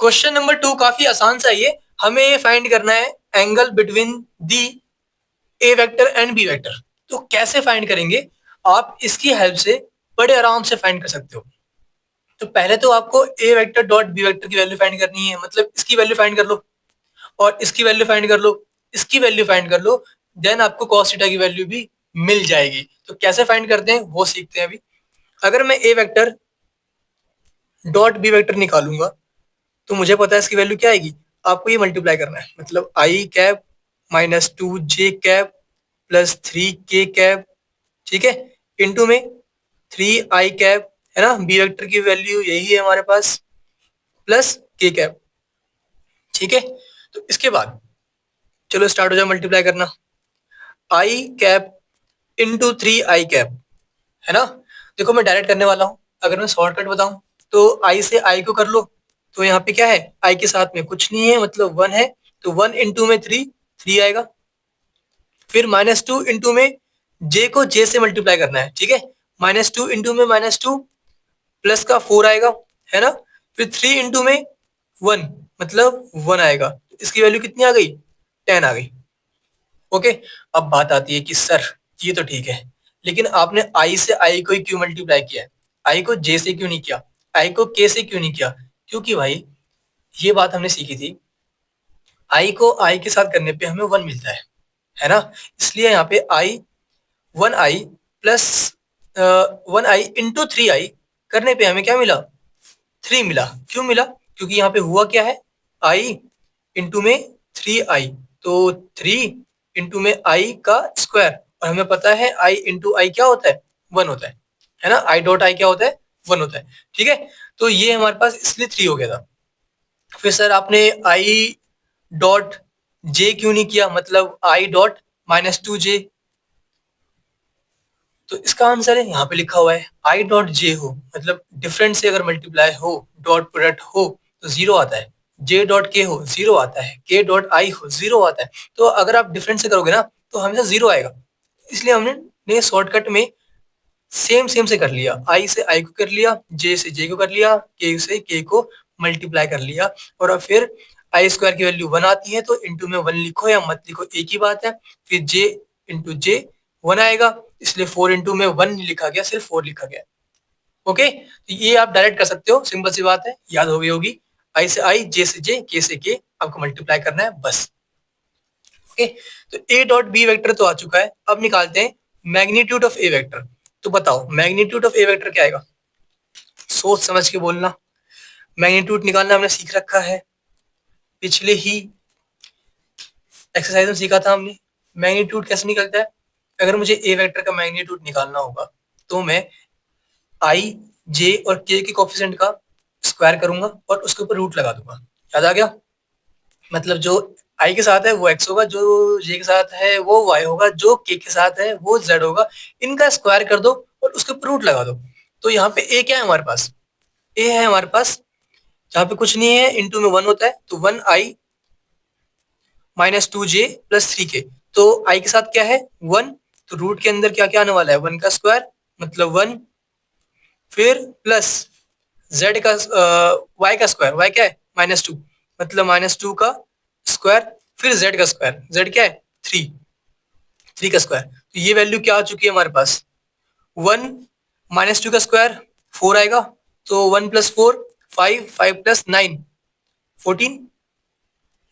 Question number 2 काफी आसान सा है ये। हमें फाइंड करना है angle between the A vector and B vector. तो कैसे फाइंड करेंगे? आप इसकी हेल्प से बड़े आराम से फाइंड कर सकते हो। तो पहले तो आपको ए वेक्टर डॉट बी वेक्टर की वैल्यू फाइंड करनी है, मतलब इसकी वैल्यू फाइंड कर लो और इसकी वैल्यू फाइंड कर लो, इसकी वैल्यू फाइंड कर लो, देन आपको cos थीटा की वैल्यू भी मिल जाएगी। तो कैसे फाइंड करते हैं वो सीखते हैं अभी। अगर मैं ए वेक्टर डॉट बी वेक्टर निकालूंगा तो मुझे पता है इसकी वैल्यू क्या आएगी। आपको ये मल्टीप्लाई करना है, मतलब आई कैप माइनस टू जे कैप प्लस थ्री के कैप, ठीक है, इनटू में थ्री आई कैप, है ना, बी वेक्टर की वैल्यू यही है हमारे पास, प्लस के कैप, ठीक है। तो इसके बाद चलो स्टार्ट हो जाए मल्टीप्लाई करना। आई कैप इंटू थ्री आई कैप, है ना। देखो मैं डायरेक्ट करने वाला हूँ, अगर मैं शॉर्टकट बताऊं तो आई से आई को कर लो। तो यहाँ पे क्या है, आई के साथ में कुछ नहीं है, मतलब वन है, तो वन इंटू में थ्री, थ्री आएगा। फिर माइनस टू इंटू में जे को जे से मल्टीप्लाई करना है, ठीक है। माइनस टू इंटू में माइनस टू प्लस का फोर आएगा, है ना। फिर थ्री इंटू में वन, मतलब वन आएगा। इसकी वैल्यू कितनी आ गई, टेन आ गई। ओके। अब बात आती है कि सर ये तो ठीक है, लेकिन आपने आई से आई को ही क्यों मल्टीप्लाई किया है, आई को जे से क्यों नहीं किया, आई को के से क्यों नहीं किया? क्योंकि भाई ये बात हमने सीखी थी, आई को आई के साथ करने पे हमें वन मिलता है ना। इसलिए यहाँ पे आई, वन आई प्लस वन आई इंटू थ्री आई करने पे हमें क्या मिला, थ्री मिला। क्यों मिला? क्योंकि यहाँ पे हुआ क्या है, आई इंटू में थ्री आई, तो थ्री इंटू में आई का स्क्वायर, और हमें पता है आई इंटू आई क्या होता है, वन होता है ना। आई डॉट आई क्या होता है, वन होता है, ठीक है। तो ये हमारे पास इसलिए थ्री हो गया था। फिर सर आपने आई डॉट जे क्यों नहीं किया, मतलब आई डॉट माइनस टू जे? तो इसका आंसर है यहाँ पे लिखा हुआ है, आई डॉट जे हो, मतलब डिफरेंट से अगर मल्टीप्लाई हो, डॉट प्रोडक्ट हो तो जीरो आता है, जे डॉट के हो जीरो आता है, के डॉट आई हो जीरो आता है। तो अगर आप डिफरेंट से करोगे ना तो हमेशा जीरो आएगा। इसलिए हमने शॉर्टकट में सेम सेम से कर लिया, आई से आई को कर लिया, जे से जे को कर लिया, के से के को मल्टीप्लाई कर लिया। और अब फिर आई स्क्वायर की वैल्यू वन आती है तो इंटू में वन लिखो या मत लिखो एक ही बात है। फिर जे इंटू जे वन आएगा, इसलिए फोर इंटू में वन नहीं लिखा गया, सिर्फ फोर लिखा गया। ओके, तो ये आप डायरेक्ट कर सकते हो, सिंपल सी बात है, याद हो गई होगी। आई से आई, जे से जे, के से के, आपको मल्टीप्लाई करना है बस। ओके, तो ए डॉट बी वेक्टर तो आ चुका है, अब निकालते हैं मैग्नीट्यूड ऑफ ए वेक्टर। तो बताओ मैग्नीट्यूड ऑफ ए वेक्टर क्या आएगा, सोच समझ के बोलना। मैग्नीट्यूड निकालना हमने सीख रखा है, पिछले ही एक्सरसाइज में सीखा था हमने। मैग्नीट्यूड कैसे निकलता है, अगर मुझे ए वेक्टर का मैग्नीट्यूड निकालना होगा तो मैं आई, जे और के कोफिशिएंट का स्क्वायर करूंगा और उसके ऊपर रूट लगा दूंगा। याद आ गया? मतलब जो आई के साथ है वो एक्स होगा, जो जे के साथ है वो वाई होगा, जो के साथ है वो जेड होगा। इनका स्क्वायर कर दो और उसके ऊपर रूट लगा दो। तो यहाँ पे ए क्या है हमारे पास, ए है हमारे पास, जहाँ पे कुछ नहीं है, इंटू में वन होता है, तो वन आई माइनस टू जे प्लस थ्री के। तो आई के साथ क्या है, वन, तो रूट के अंदर क्या क्या आने वाला है, वन का स्क्वायर मतलब वन, फिर प्लस जेड का वाई का स्क्वायर, वाई क्या है माइनस टू, मतलब माइनस टू का स्क्वायर, फिर जेड का स्क्वायर, जेड क्या है थ्री, थ्री का स्क्वायर। तो ये वैल्यू क्या आ चुकी है हमारे पास, वन माइनस टू का स्क्वायर फोर आएगा, तो one plus four five, five plus nine fourteen.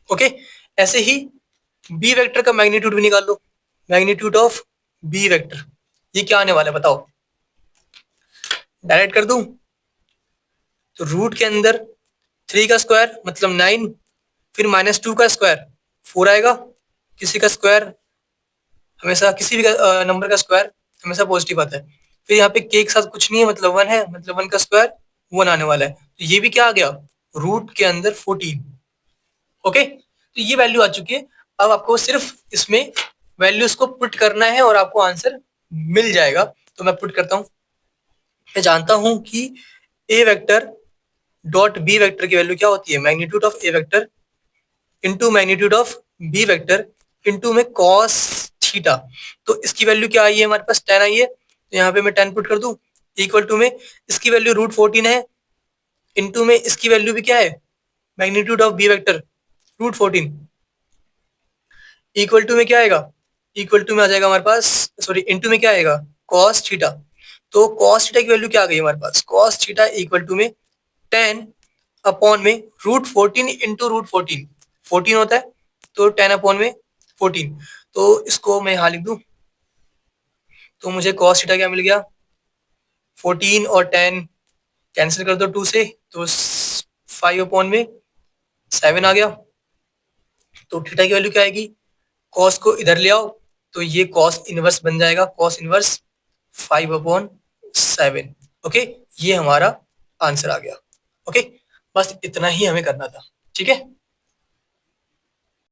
Okay, ऐसे ही बी वेक्टर का मैग्नीट्यूड भी निकाल लो, मैग्नीट्यूड ऑफ बी वेक्टर ये क्या आने वाला है बताओ। डायरेक्ट कर दूं, तो रूट के अंदर थ्री का स्क्वायर मतलब नाइन, फिर माइनस टू का स्क्वायर फोर आएगा, किसी का स्क्वायर हमेशा, किसी भी नंबर का स्क्वायर हमेशा पॉजिटिव आता है। फिर यहाँ पे के साथ कुछ नहीं है, मतलब वन है, मतलब वन का स्क्वायर वन आने वाला है, तो ये भी क्या आ गया, रूट के अंदर 14। ओके, तो ये वैल्यू आ चुकी है। अब आपको सिर्फ इसमें वैल्यूज को पुट करना है और आपको आंसर मिल जाएगा। तो मैं पुट करता हूँ, मैं जानता हूं कि A vector dot B vector की वैल्यू क्या होती है, magnitude of A vector into magnitude of B vector into में कॉस थीटा। तो इसकी वैल्यू क्या आई है हमारे पास, टेन आई है, तो यहाँ पे मैं टेन पुट कर दूं, इक्वल टू में इसकी वैल्यू रूट 14 है, इंटू में इसकी वैल्यू भी क्या है, magnitude of B vector √14 equal to में क्या आएगा, इक्वल टू में आ जाएगा हमारे पास, सॉरी इनटू में क्या आएगा, कॉस थीटा। तो कॉस थीटा की वैल्यू क्या आ गई हमारे पास, कॉस थीटा इक्वल टू में 10 अपॉन में √14 इंटू √14, 14 होता है तो 10 अपॉन में 14। तो इसको मैं यहाँ लिख दूं, तो मुझे कॉस थीटा क्या मिल गया, 14 और 10 कैंसिल कर दो 2 से, तो 5 अपॉन में 7 आ गया। तो थीटा की वैल्यू क्या आएगी, कॉस को इधर ले आओ तो ये कॉस इनवर्स बन जाएगा, कॉस इनवर्स 5/7। ओके, ये हमारा आंसर आ गया। ओके, बस इतना ही हमें करना था, ठीक है।